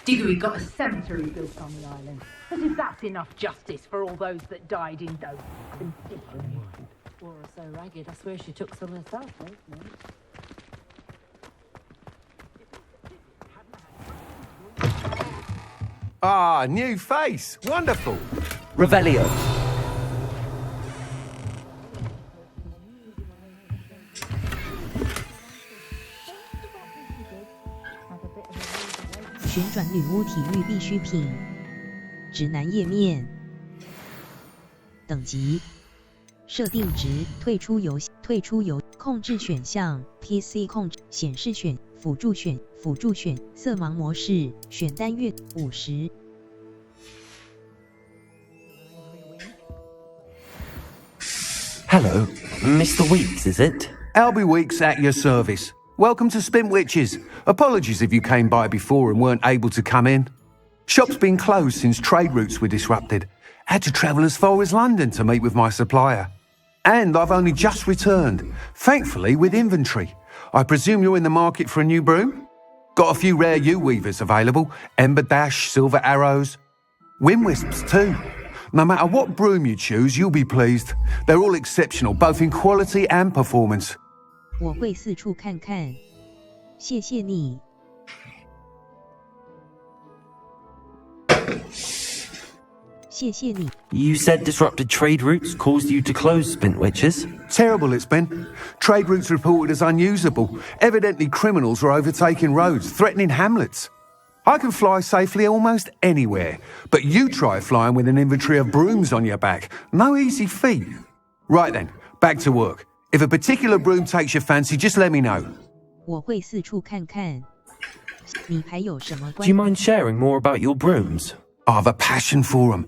Diggory got a cemetery built on the island. As if that's enough justice for all those that died in those conditions. Wore her so ragged, I swear she took some herself, eh? Ah, new face. Wonderful. Revelio.《旋转女巫体育必需品》指南页面等级设定值退出游戏控制选项 PC 控制显示选辅助选色盲模式选单阅50 Hello, Mr. Weeks, is it? Albie Weeks at your service. Welcome to Spin Witches. Apologies if you came by before and weren't able to come in. Shop's been closed since trade routes were disrupted. Had to travel as far as London to meet with my supplier. And I've only just returned, thankfully with inventory. I presume you're in the market for a new broom? Got a few rare U-weavers available. Ember Dash, Silver Arrows. Wind Wisps too. No matter what broom you choose, you'll be pleased. They're all exceptional, both in quality and performance. 我会四处看看，谢谢你。谢谢你。 You said disrupted trade routes caused you to close Spin Witches? Terrible it's been. Trade routes reported as unusable. Evidently criminals are overtaking roads, threatening hamlets. I can fly safely almost anywhere, but you try flying with an inventory of brooms on your back. No easy feat. Right then, back to work. If a particular broom takes your fancy, just let me know. 我会四处看看。你还有什么 Do you mind sharing more about your brooms? I've a passion for them.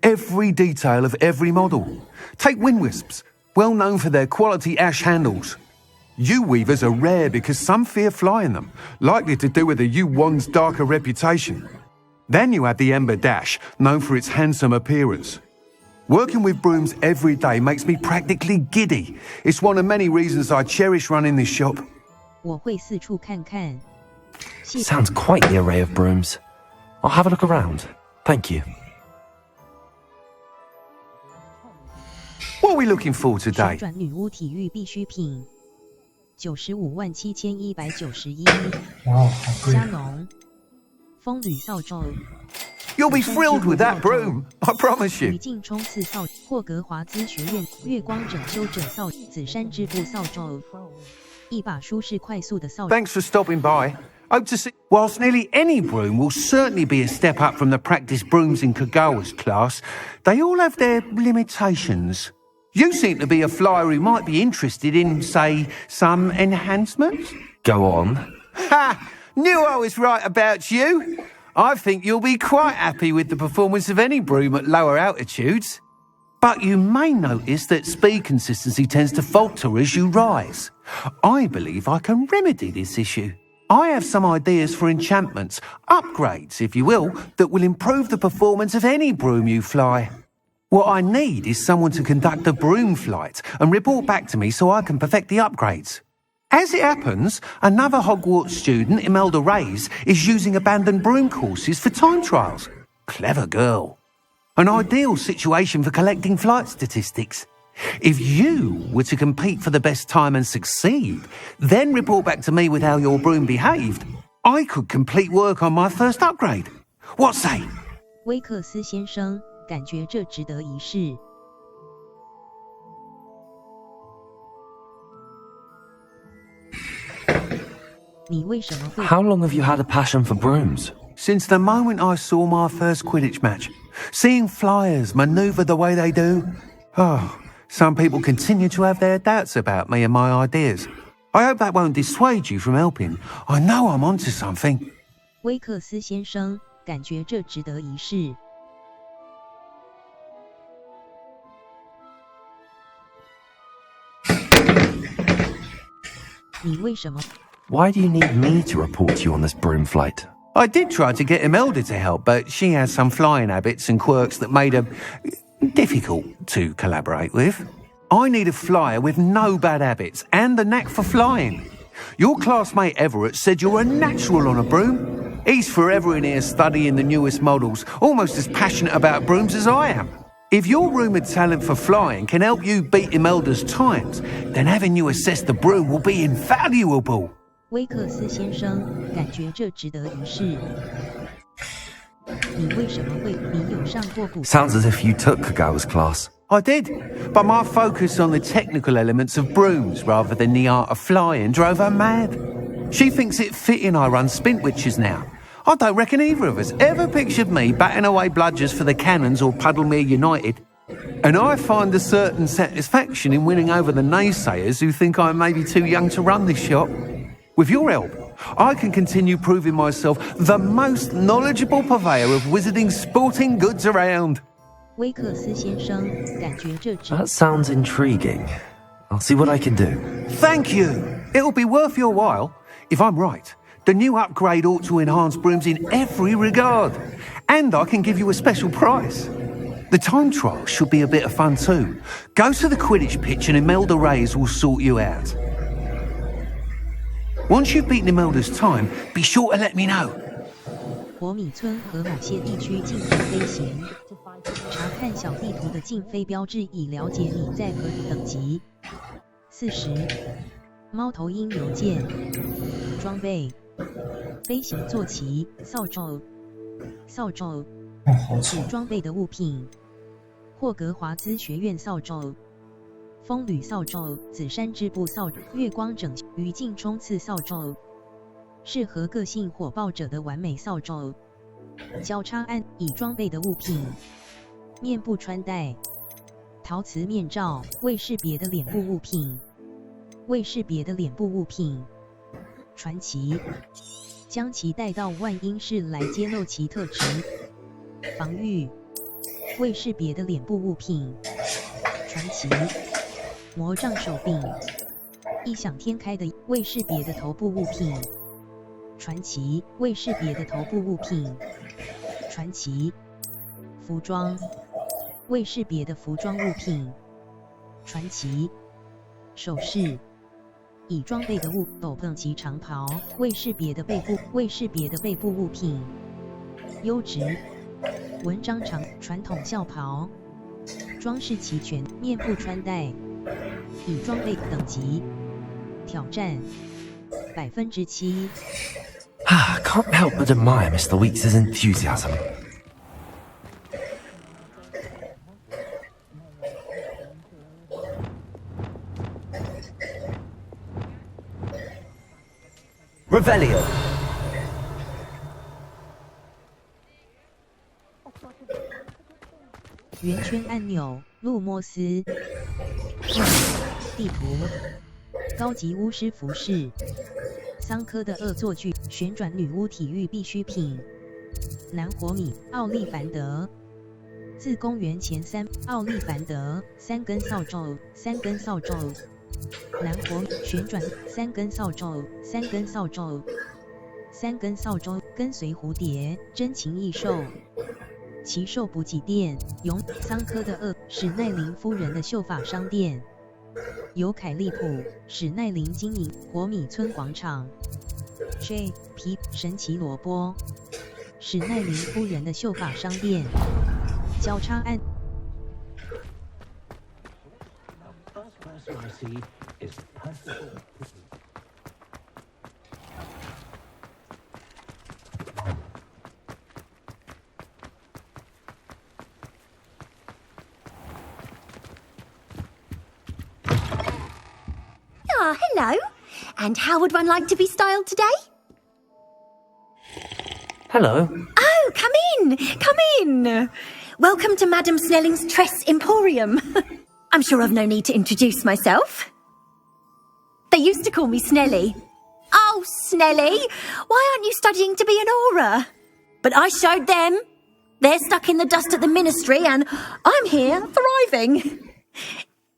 Every detail of every model. Take Wind Wisps, well known for their quality ash handles. U-weavers are rare because some fear flying them, likely to do with the U-wand's darker reputation. Then you have the Ember Dash, known for its handsome appearance. Working with brooms every day makes me practically giddy. It's one of many reasons I cherish running this shop. 我会四处看看。 Sounds quite the array of brooms. I'll have a look around. Thank you. What are we looking for 旋 today? 转女巫体育必需品，957191。哇，好贵！加农风吕扫帚， You'll be thrilled with that broom, I promise 吕 you. 镜冲刺扫，霍格华兹学院月光拯救者扫，紫山之父扫帚，一把舒适快速的扫帚。 Thanks for stopping by. Hope to see. Whilst nearly any broom will certainly be a step up from the practice brooms in Kagawa's class, they all have their limitations. You seem to be a flyer who might be interested in, say, some enhancements? Go on. Ha! Knew I was right about you. I think you'll be quite happy with the performance of any broom at lower altitudes. But you may notice that speed consistency tends to falter as you rise. I believe I can remedy this issue. I have some ideas for enchantments, upgrades, if you will, that will improve the performance of any broom you fly. What I need is someone to conduct a broom flight and report back to me so I can perfect the upgrades. As it happens, another Hogwarts student, Imelda Reyes, is using abandoned broom courses for time trials. Clever girl. An ideal situation for collecting flight statistics. If you were to compete for the best time and succeed, then report back to me with how your broom behaved, I could complete work on my first upgrade. What say? 威克斯先生，感觉这值得一试。你为什么会 How long have you had a passion for brooms? Since the moment I saw my first Quidditch match, seeing flyers maneuver the way they do, some people continue to have their doubts about me and my ideas. I hope that won't dissuade you from helping. I know I'm onto something. 威克斯先生，感觉这值得一试。你为什么 Why do you need me to report to you on this broom flight? I did try to get Imelda to help, but she has some flying habits and quirks that made her difficult to collaborate with. I need a flyer with no bad habits and the knack for flying. Your classmate Everett said you're a natural on a broom. He's forever in here studying the newest models, almost as passionate about brooms as I am. If your rumoured talent for flying can help you beat Imelda's times, then having you assess the broom will be invaluable. 威克斯先生感觉这值得一试。你为什么会？你有上过古？ Sounds as if you took Kagawa's class. I did, but my focus on the technical elements of brooms rather than the art of flying drove her mad. She thinks it fitting I run Spintwitches now. I don't reckon either of us ever pictured me batting away bludgers for the Cannons or Puddlemere United. And I find a certain satisfaction in winning over the naysayers who think I may be too young to run this shop. With your help, I can continue proving myself the most knowledgeable purveyor of wizarding sporting goods around. 威克斯先生感觉这值。 That sounds intriguing. I'll see what I can do. Thank you. It'll be worth your while. If I'm right, the new upgrade ought to enhance brooms in every regard. And I can give you a special price. The time trial should be a bit of fun too. Go to the Quidditch pitch and Imelda Reyes will sort you out. Once you've beaten Imelda's time, be sure to let me know. 火米村和某些地区禁止飞行。查看小地图的禁飞标志，以了解你在何等级。40. 猫头鹰邮件。装备：飞行坐骑、扫帚、主装备的物品：霍格华兹学院扫帚、风吕扫帚、紫杉织布扫帚、月光整余烬冲刺扫帚，适合个性火爆者的完美扫帚。交叉按已装备的物品：面部穿戴、陶瓷面罩、未识别的脸部物品、传奇，将其带到万英室来揭露其特质。防御，未识别的脸部物品，传奇，魔杖手柄，异想天开的未识别的头部物品，传奇，未识别的头部物品，传奇，服装，未识别的服装物品，传奇，首饰。已装备的斗篷及长袍，未识别的背部物品，优质文章传统校袍，装饰齐全，面部穿戴，已装备等级，挑战7%。Can't help but admire Mr. Weeks' enthusiasm. Revelio. 圆圈按钮，路莫斯。地图，高级巫师服饰，桑科的恶作剧，旋转女巫体育必需品，南火米，奥利凡德。自公元前奥利凡德3根扫帚，南火旋转3根扫帚，跟随蝴蝶，真情异兽，奇兽补给店，桑科的史奈林夫人的秀发商店，尤凯利普，史奈林经营，火米村广场 ，J.P. 神奇萝卜，史奈林夫人的秀发商店，交叉按。Hello. And how would one like to be styled today? Hello. Oh, come in. Welcome to Madame Snelling's Tress Emporium. I'm sure I've no need to introduce myself. They used to call me Snelly. Oh, Snelly, why aren't you studying to be an aura? But I showed them. They're stuck in the dust at the ministry and I'm here thriving.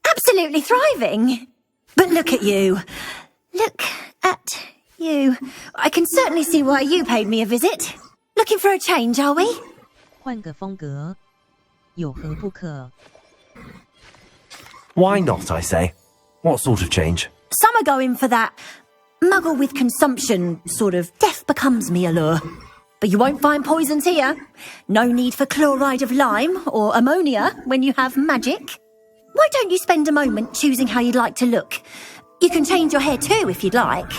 Absolutely thriving. But look at you. Look at you. I can certainly see why you paid me a visit. Looking for a change, are we? 换个风格，有何不可？ Why not, I say? What sort of change? Some are going for that muggle with consumption, sort of death becomes me allure. But you won't find poisons here. No need for chloride of lime or ammonia when you have magic. Why don't you spend a moment choosing how you'd like to look? You can change your hair too if you'd like.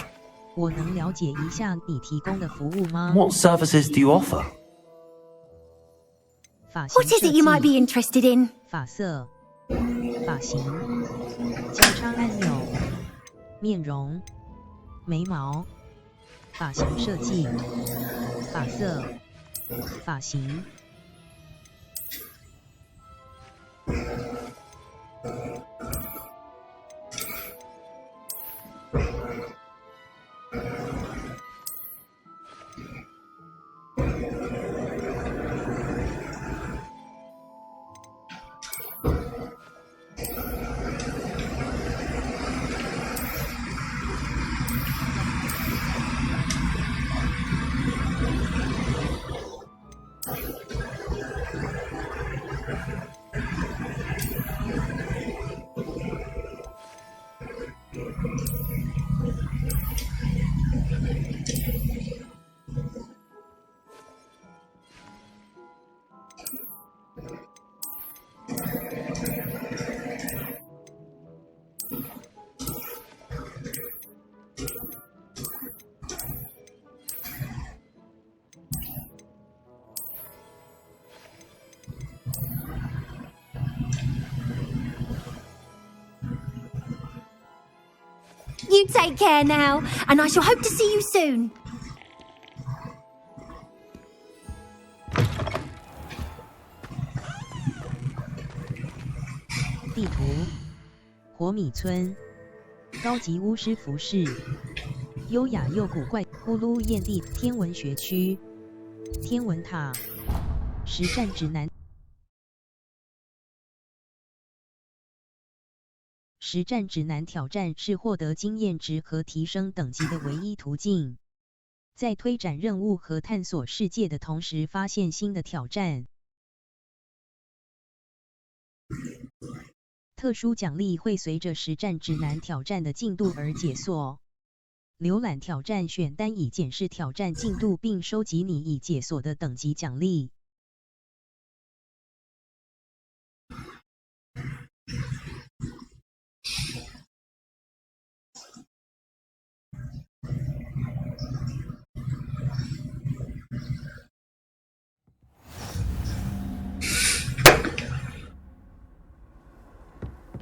我能了解一下你提供的服务吗？ What services do you offer? 发型 What is it you might be interested in? 发色、发型、交叉按钮、面容、眉毛、发型设计、发色、发型。You take care now, and I shall hope to see you soon. 地图：火米村，高级巫师服饰，优雅又古怪，呼噜燕地天文学区，天文塔，实战指南。实战指南挑战是获得经验值和提升等级的唯一途径，在推展任务和探索世界的同时发现新的挑战。特殊奖励会随着实战指南挑战的进度而解锁。浏览挑战选单以检视挑战进度并收集你已解锁的等级奖励。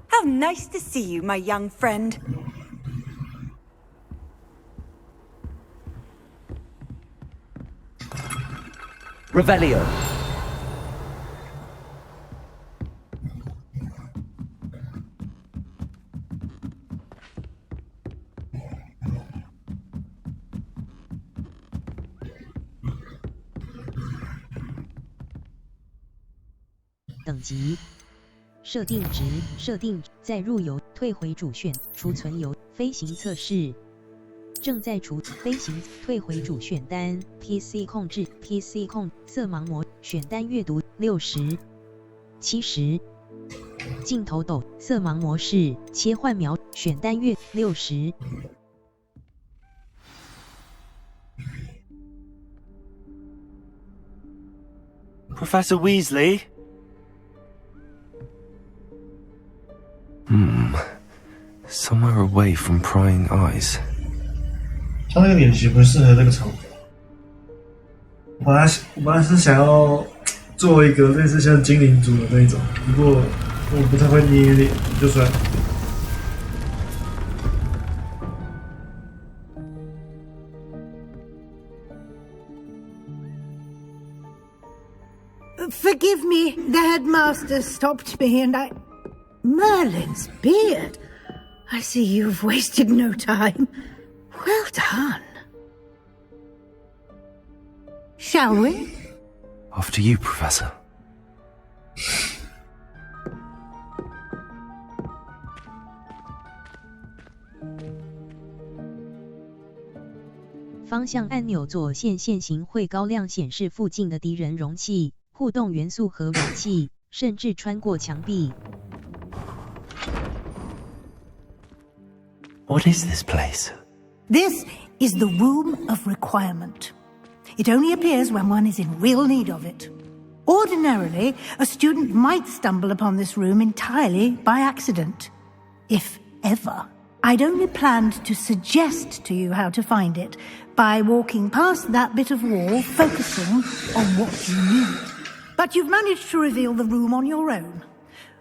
How nice to see you, my young friend. Revelio. “等级设定值设定再入游退回主选储存游飞行测试正在飞行退回主选单 PC 控制 PC 控色盲模选单阅读60 70镜头抖色盲模式切换描选单阅60 Professor Weasley? Somewhere away from prying eyes. 他那个脸型不适合这个场合。我本来是想要做一个类似像精灵族的那一种，不过我不太会捏脸，就算。Forgive me, the headmaster stopped me and I... Merlin's beard. I see you've wasted no time. Well done. Shall we? After you, Professor. 方向按钮左线线型会高亮显示附近的敌人容器、互动元素和武器，甚至穿过墙壁。What is this place? This is the Room of Requirement. It only appears when one is in real need of it. Ordinarily, a student might stumble upon this room entirely by accident. If ever. I'd only planned to suggest to you how to find it by walking past that bit of wall, focusing on what you need. But you've managed to reveal the room on your own.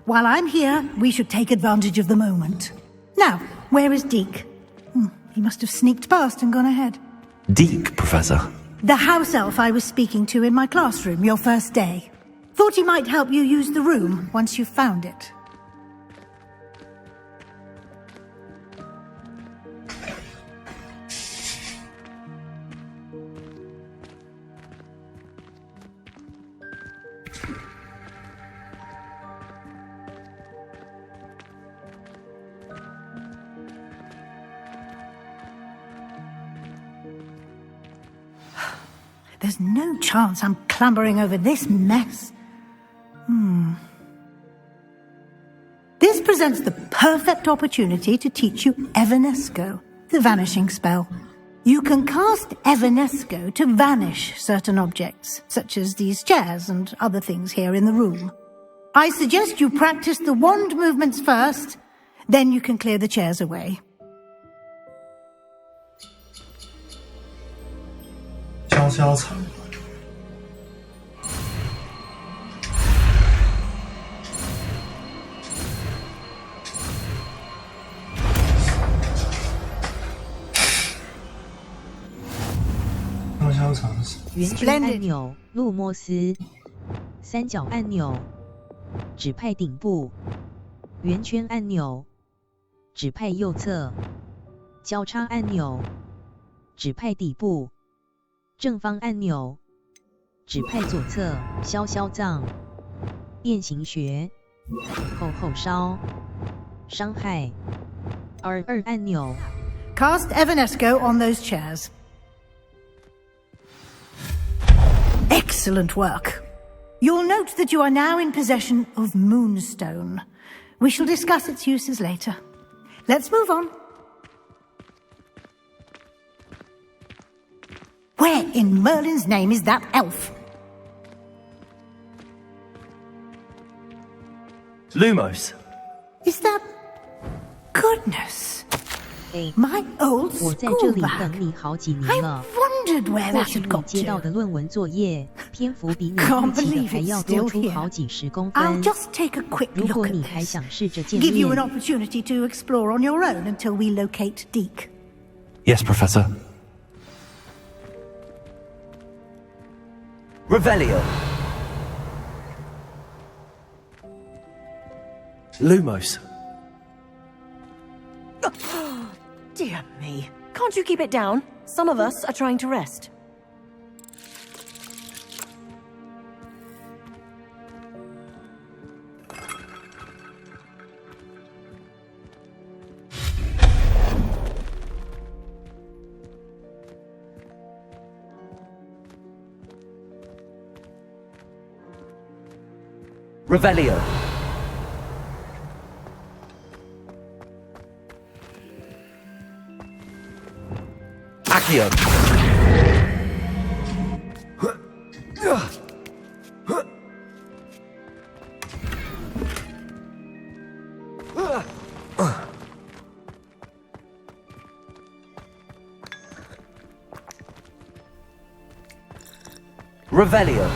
While I'm here, we should take advantage of the moment. Now, where is Deke? He must have sneaked past and gone ahead. Deke, Professor. The house elf I was speaking to in my classroom your first day. Thought he might help you use the room once you've found it. There's no chance I'm clambering over this mess. This presents the perfect opportunity to teach you Evanesco, the vanishing spell. You can cast Evanesco to vanish certain objects, such as these chairs and other things here in the room. I suggest you practice the wand movements first, then you can clear the chairs away. 敲敲场。敲敲场。圆圈按钮，路莫斯。三角按钮，指派顶部。圆圈按钮，指派右侧。交叉按钮，指派底部。正方按钮，指派左侧。消消脏，变形学，后烧，伤害。R2按钮。Cast Evanesco on those chairs. Excellent work. You'll note that you are now in possession of Moonstone. We shall discuss its uses later. Let's move on. Where in Merlin's name is that elf? Lumos. Is that... Goodness. My old 我在 school 这里 bag. 等你好几年 I 了。 wondered where 或 that 许 had 你 got 接到 to. 的论文作业篇幅比你 Can't 预期的 believe 还 it's 要多 still 出 here. 好几十公 I'll 分。 just take a quick 如 look 果 at 你还 this. 想试着见 Give you an 面， opportunity to explore on your own until we locate Deke. Yes, Professor. Revelio. Lumos. Dear me. Can't you keep it down? Some of us are trying to rest. Revelio. Accio. Revelio.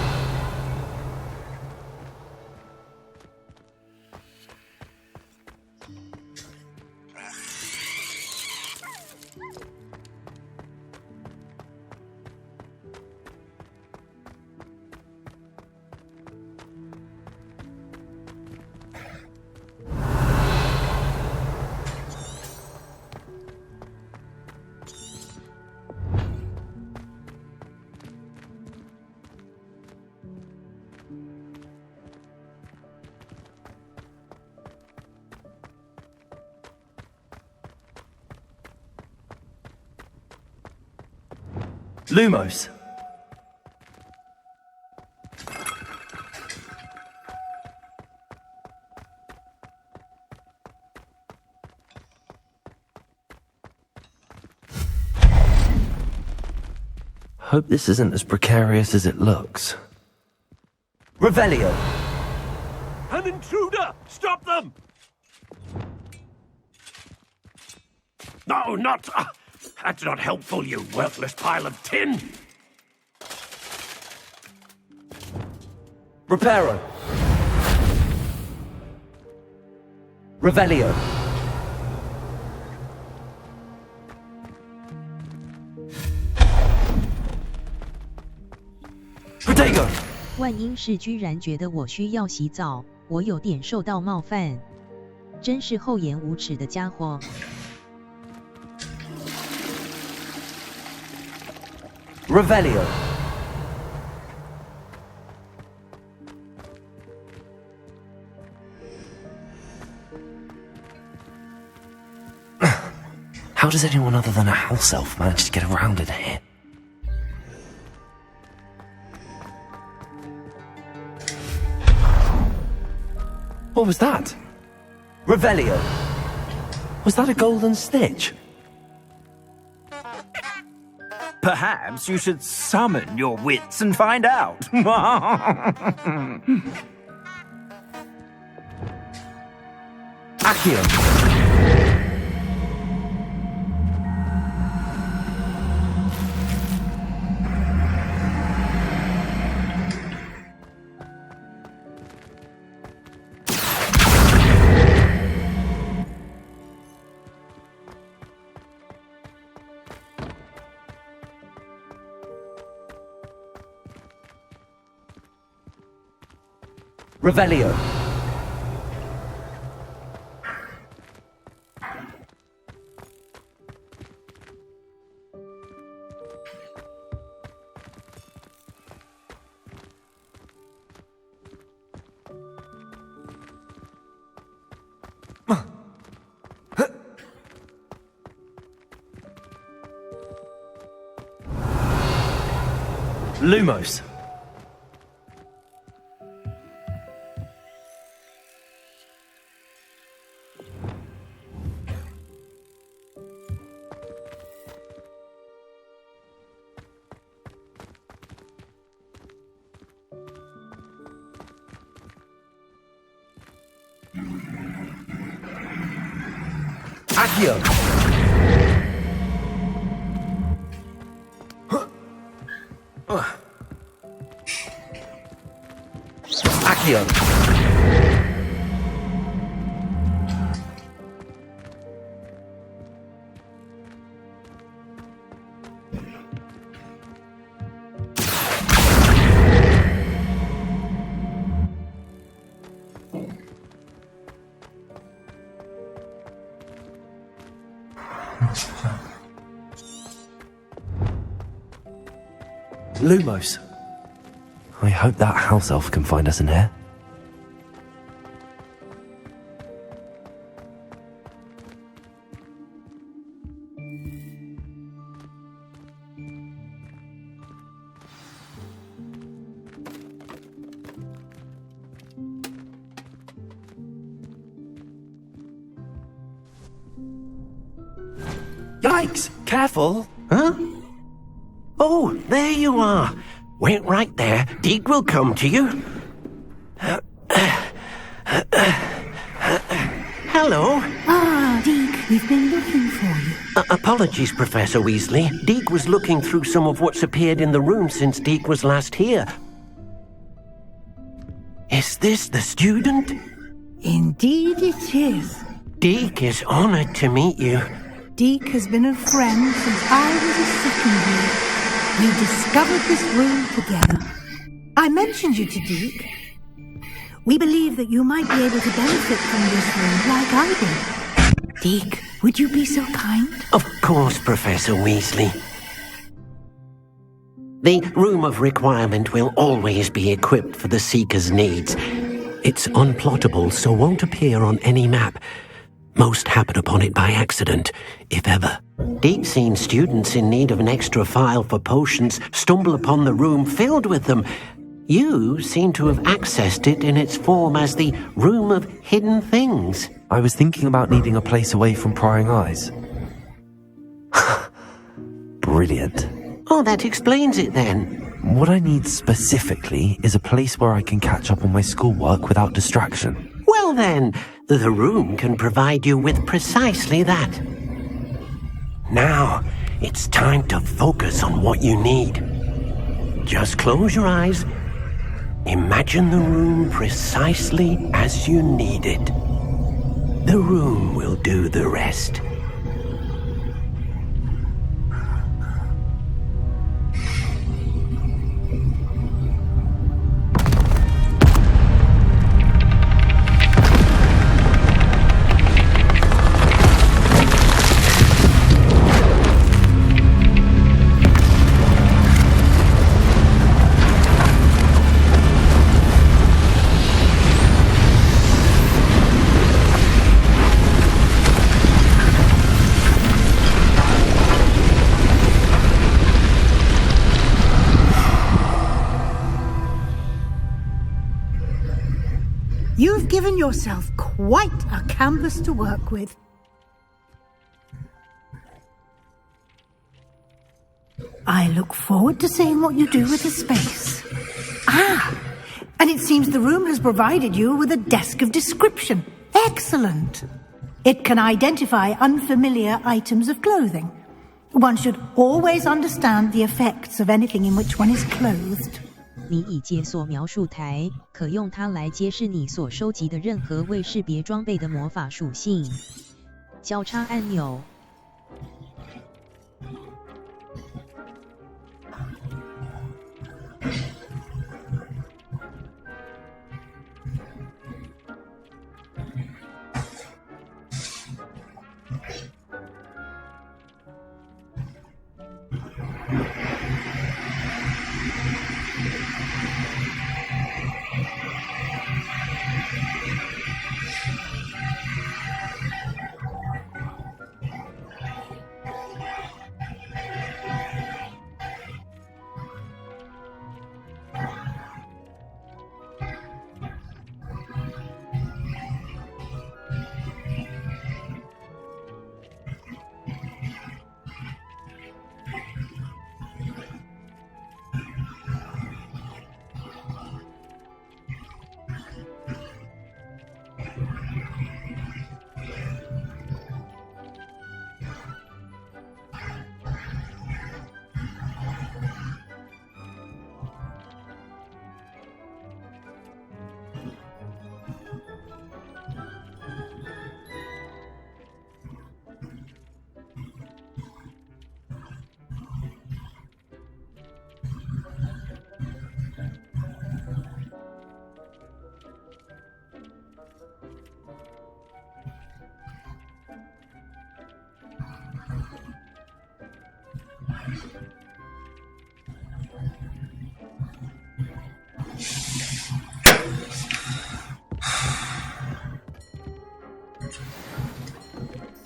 Lumos. Hope this isn't as precarious as it looks. Revelio! An intruder! Stop them! No, not... that's not helpful, you worthless pile of tin! Reparo! Revelio! Protego! 万英士居然觉得我需要洗澡，我有点受到冒犯，真是厚颜无耻的家伙。Revelio! How does anyone other than a house elf manage to get around in here? What was that? Revelio! Was that a golden snitch? Perhaps you should summon your wits and find out. Accio! Revelio! Lumos! Accio! Accio! Lumos. I hope that house elf can find us in here. Yikes! Careful! Huh? Oh, there you are. Wait right there. Deek will come to you. Hello. Ah, Deek, we've been looking for you. Apologies, Professor Weasley. Deek was looking through some of what's appeared in the room since Deek was last here. Is this the student? Indeed it is. Deek is honored to meet you. Deek has been a friend since I was a second year. We discovered this room together. I mentioned you to Deek. We believe that you might be able to benefit from this room like I did. Deek, would you be so kind? Of course, Professor Weasley. The Room of Requirement will always be equipped for the Seeker's needs. It's unplottable, so won't appear on any map. Most happen upon it by accident, if ever. Deep-seen students in need of an extra file for potions stumble upon the room filled with them. You seem to have accessed it in its form as the Room of Hidden Things. I was thinking about needing a place away from prying eyes. Brilliant. Oh, that explains it then. What I need specifically is a place where I can catch up on my schoolwork without distraction. Well then, the room can provide you with precisely that. Now, it's time to focus on what you need. Just close your eyes. Imagine the room precisely as you need it. The room will do the rest. You've given yourself quite a canvas to work with. I look forward to seeing what you do with the space. And it seems the room has provided you with a desk of description. Excellent. It can identify unfamiliar items of clothing. One should always understand the effects of anything in which one is clothed. 你已解锁描述台，可用它来揭示你所收集的任何未识别装备的魔法属性。交叉按钮。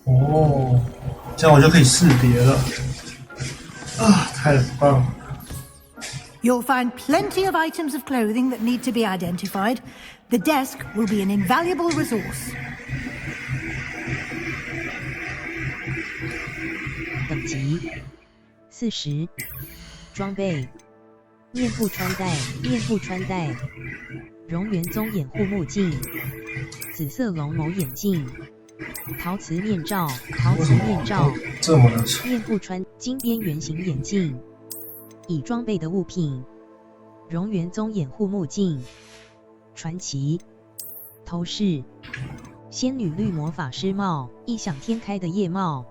哦，这样我就可以识别了。太棒了。 You'll find plenty of items of clothing that need to be identified. The desk will be an invaluable resource. 等级40，装备面部穿戴，面部穿戴，蝾螈棕掩护目镜，紫色龙眸眼镜，陶瓷面罩，陶瓷面罩，这么难面部穿金边圆形眼镜。 已装备的物品：蝾螈棕掩护目镜、传奇头饰、仙女绿魔法师帽、异想天开的夜帽、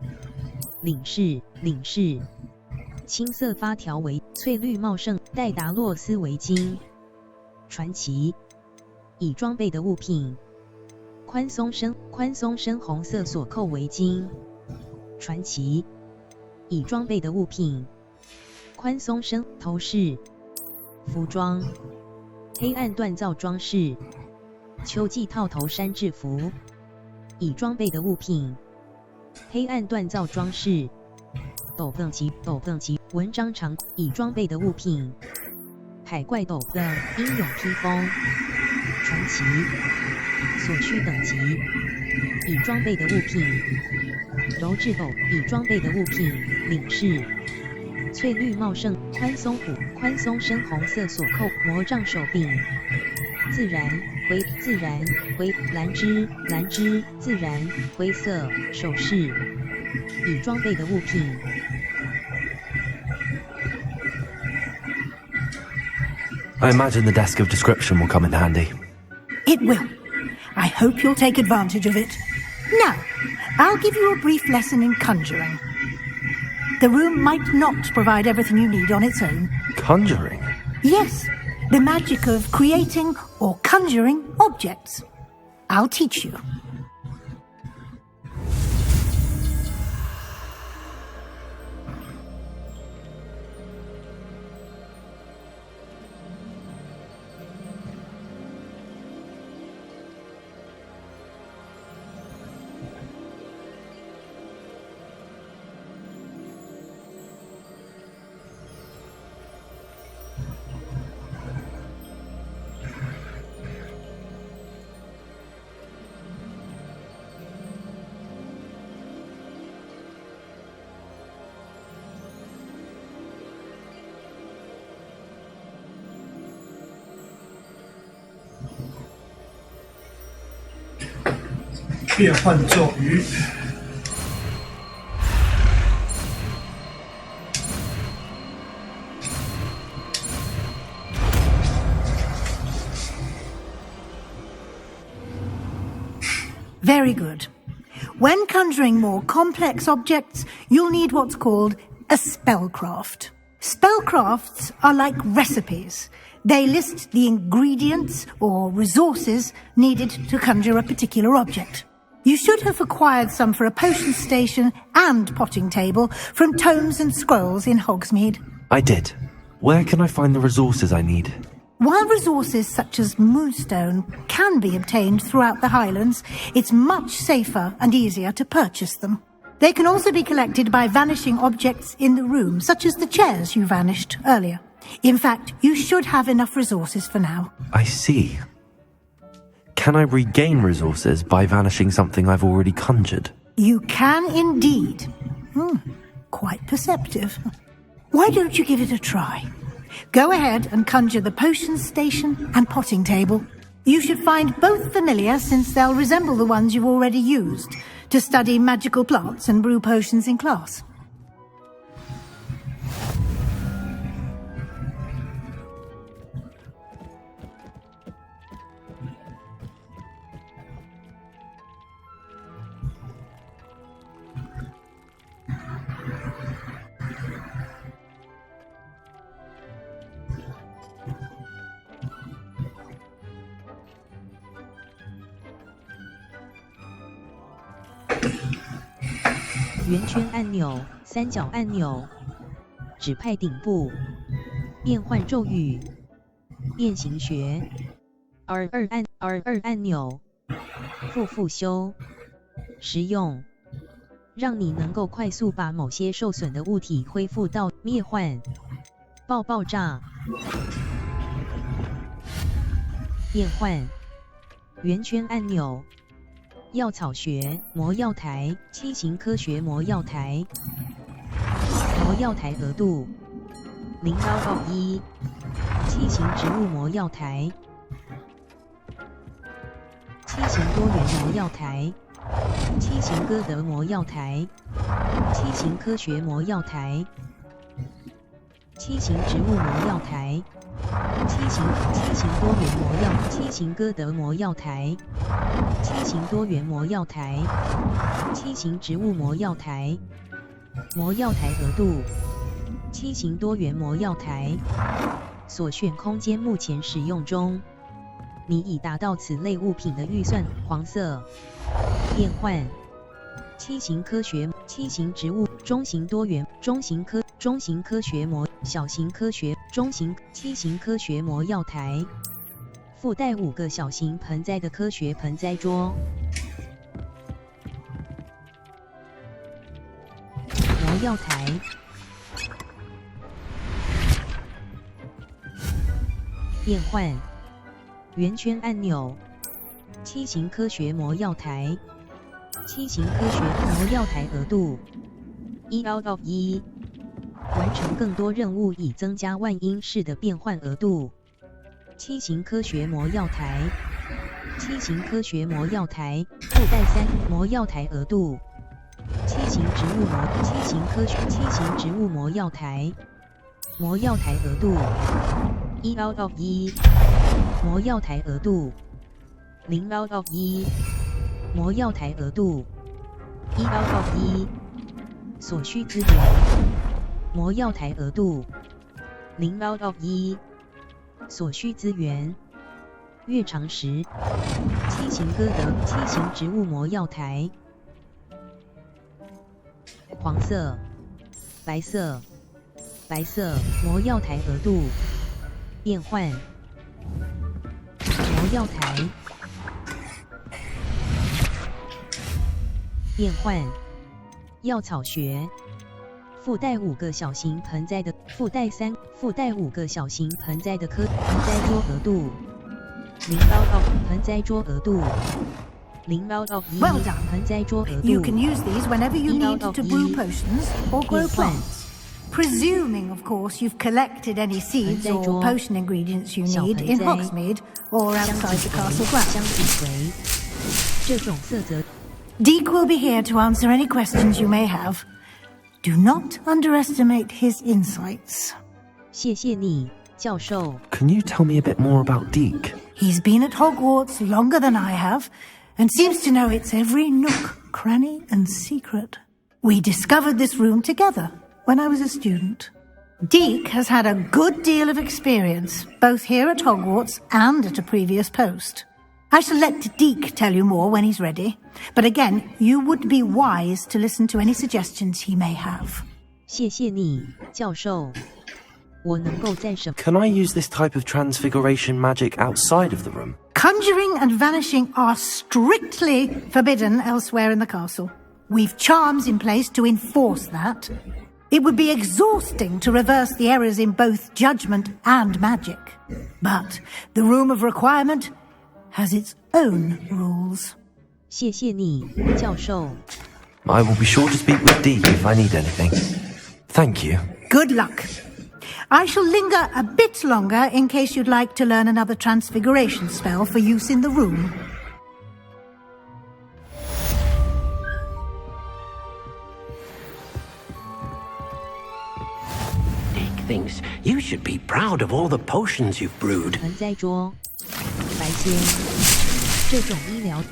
领饰、青色发条围、翠绿茂盛戴达洛斯围巾。传奇已装备的物品：宽松深红色锁扣围巾。传奇已装备的物品。 宽松深头饰、服装、黑暗锻造装饰、秋季套头衫制服。已装备的物品：黑暗锻造装饰、斗篷旗、文章长。已装备的物品：海怪斗篷、英勇披风。传奇所需等级。已装备的物品：柔质斗。已装备的物品：领饰。翠绿茂盛，宽松深红色锁扣，魔杖手柄，自然灰，蓝枝，自然灰色首饰，已装备的物品。I imagine the desk of description will come in handy. It will. I hope you'll take advantage of it. Now, I'll give you a brief lesson in conjuring. The room might not provide everything you need on its own. Conjuring? Yes, the magic of creating or conjuring objects. I'll teach you.变换咒语。Very good. When conjuring more complex objects, you'll need what's called a spellcraft. Spellcrafts are like recipes. They list the ingredients or resources needed to conjure a particular object. You should have acquired some for a potion station and potting table from tomes and scrolls in Hogsmeade. I did. Where can I find the resources I need? While resources such as moonstone can be obtained throughout the Highlands, it's much safer and easier to purchase them. They can also be collected by vanishing objects in the room, such as the chairs you vanished earlier. In fact, you should have enough resources for now. I see. Can I regain resources by vanishing something I've already conjured? You can indeed. Quite perceptive. Why don't you give it a try? Go ahead and conjure the potion station and potting table. You should find both familiar since they'll resemble the ones you've already used to study magical plants and brew potions in class. 圆圈按钮、三角按钮、指派顶部、变换咒语、变形学、R2按钮、复修、实用，让你能够快速把某些受损的物体恢复到灭幻、爆炸、变换。圆圈按钮。 药草学魔药台，七型科学魔药台，魔药台额度0.1，七型植物魔药台，七型多元魔药台，七型歌德魔药台，七型科学魔药台，七型植物魔药台。 七型多元魔药，七型歌德魔药台，七型多元魔药台，七型植物魔药台，魔药台额度，七型多元魔药台，所选空间目前使用中，你已达到此类物品的预算，黄色，变换，七型科学，七型植物，中型多元，中型科学魔，小型科学。 中型七型科学魔药台，附带5个小型盆栽的科学盆栽桌。魔药台，变换，圆圈按钮，七型科学魔药台，七型科学魔药台额度1/1。完成更多任务以增加万英式的变换额度。七型科学魔药台，七型科学魔药台附带3魔药台额度。七型植物魔药台，魔药台额度1 out of 1，魔药台额度0 out of 1，魔药台额度1 out of 1，所需资源，魔药台额度0 out of 1，所需资源，越长时，七型植物魔药台，黄色、白色魔药台额度，变换，魔药台，变换，药草学。附带5个小型盆栽的，附带5个小型盆栽的盆栽桌额度0 out of 盆栽桌额度0 out of 1， Well done. 盆栽桌额度 You can use these whenever you 1 need out of to brew 1 potions or grow plants. Presuming, of course, you've collected any seeds or potion ingredients you need in Hogsmeade or outside the castle grounds. 这种色泽 Deek will be here to answer any questions you may have. Do not underestimate his insights. 谢谢你，教授。 Can you tell me a bit more about Deek? He's been at Hogwarts longer than I have, and seems to know its every nook, cranny, and secret. We discovered this room together when I was a student. Deek has had a good deal of experience, both here at Hogwarts and at a previous post. I shall let Deek tell you more when he's ready, but again, you would be wise to listen to any suggestions he may have. 谢谢你，教授。我能够在什么 Can I use this type of transfiguration magic outside of the room? Conjuring and vanishing are strictly forbidden elsewhere in the castle. We've charms in place to enforce that. It would be exhausting to reverse the errors in both judgment and magic. But the Room of Requirement has its own rules. 谢谢你，教授。 I will be sure to speak with Deek if I need anything. Thank you. Good luck. I shall linger a bit longer in case you'd like to learn another transfiguration spell for use in the room. Dick thinks you should be proud of all the potions you've brewed. 盆栽桌，白仙，这种医疗。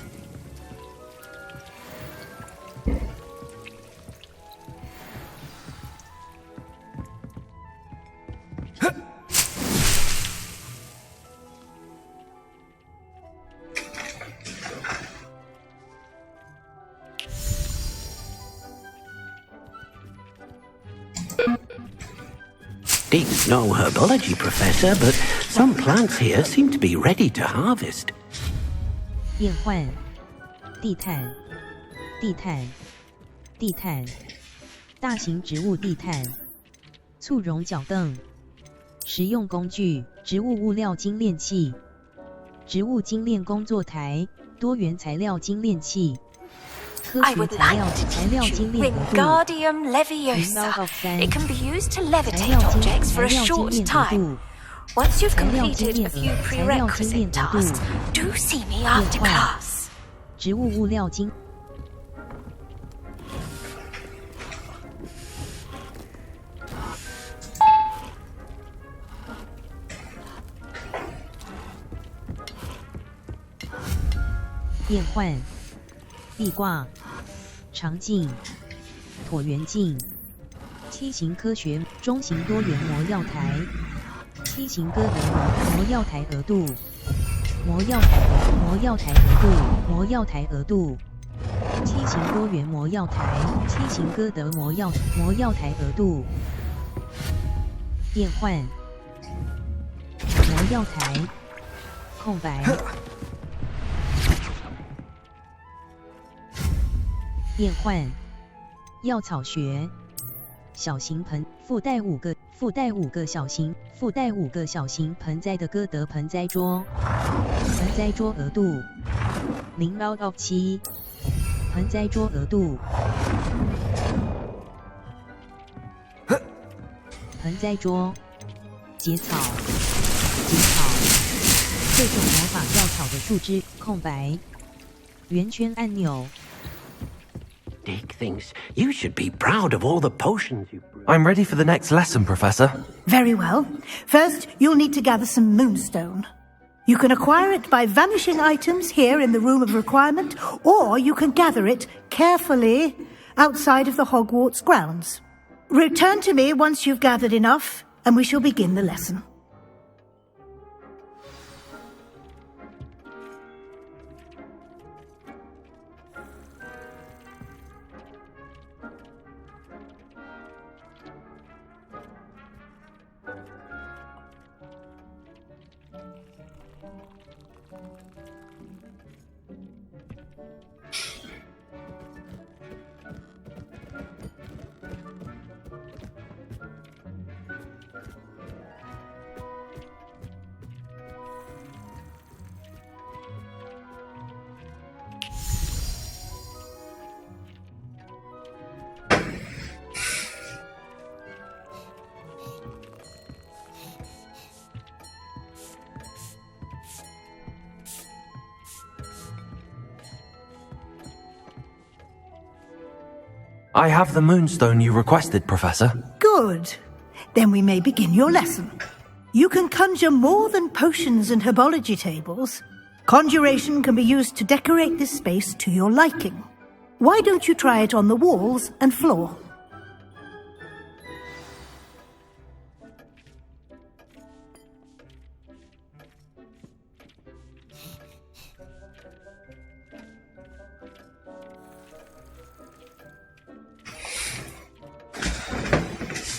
Deek's no herbology professor, but some plants here seem to be ready to harvest. 变换，地毯，地毯，地毯，大型植物地毯，簇绒脚凳，实用工具，植物物料精炼器，植物精炼工作台，多元材料精炼器。 I would like to teach you Wingardium Leviosa. It can be used to levitate objects for a short time. Once you've completed a few prerequisite tasks, do see me after class. 植物物料精。变换。 壁挂、长镜、椭圆镜、七型科学中型多元魔药台、七型歌德魔药台额度、魔药台额度、魔药台额度、七型多元魔药台、七型歌德魔药台额度、变换、魔药台、空白。 变换，药草学，小型盆附带5个小型盆栽的歌德盆栽桌，盆栽桌额度0 out of 7，盆栽桌额度盆栽桌、结草、结草，各种魔法药草的树枝，空白，圆圈按钮。Dick thinks you should be proud of all the potions you've brewed. I'm ready for the next lesson, Professor. Very well. First, you'll need to gather some moonstone. You can acquire it by vanishing items here in the Room of Requirement, or you can gather it carefully outside of the Hogwarts grounds. Return to me once you've gathered enough, and we shall begin the lesson. I have the moonstone you requested, Professor. Good. Then we may begin your lesson. You can conjure more than potions and herbology tables. Conjuration can be used to decorate this space to your liking. Why don't you try it on the walls and floor?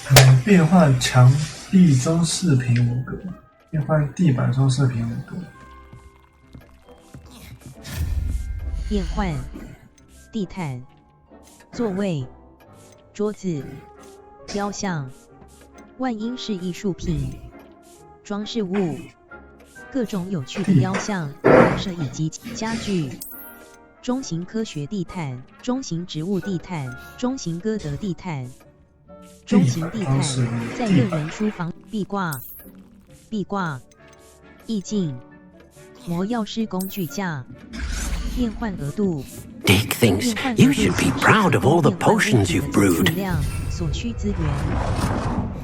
可能变换墙壁装饰品5个，变换地板装饰品5个。变换地毯、座位、桌子、雕像、万英式艺术品、装饰物、各种有趣的雕像、摆设以及家具。中型科学地毯、中型植物地毯、中型歌德地毯。中型地毯在个人书房壁挂、意境、魔药师工具架、变换额度。Dick thinks you should be proud of all the potions you've brewed. 所需资源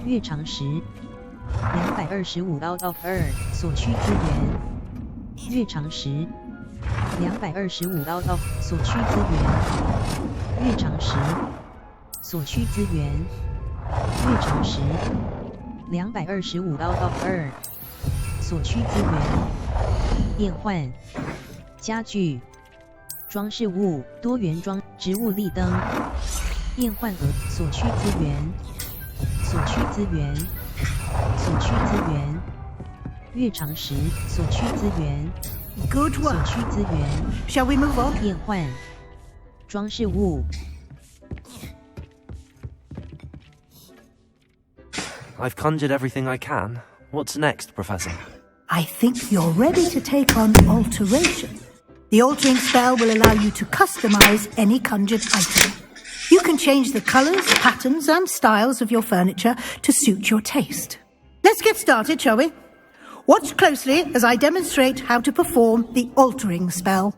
月长时225 out of 2所需资源月长时225 out of 所需资源月长时所需资源月长时225 out of 2所需资源变换家具装饰物多元装植物立灯变换额所需资源所需资源所需资源月长时所需资源 Good work. 所需资源 Shall we move on? 变换装饰物 I've conjured everything I can. What's next, Professor? I think you're ready to take on alteration. The altering spell will allow you to customize any conjured item. You can change the colors, patterns, and styles of your furniture to suit your taste. Let's get started, shall we? Watch closely as I demonstrate how to perform the altering spell.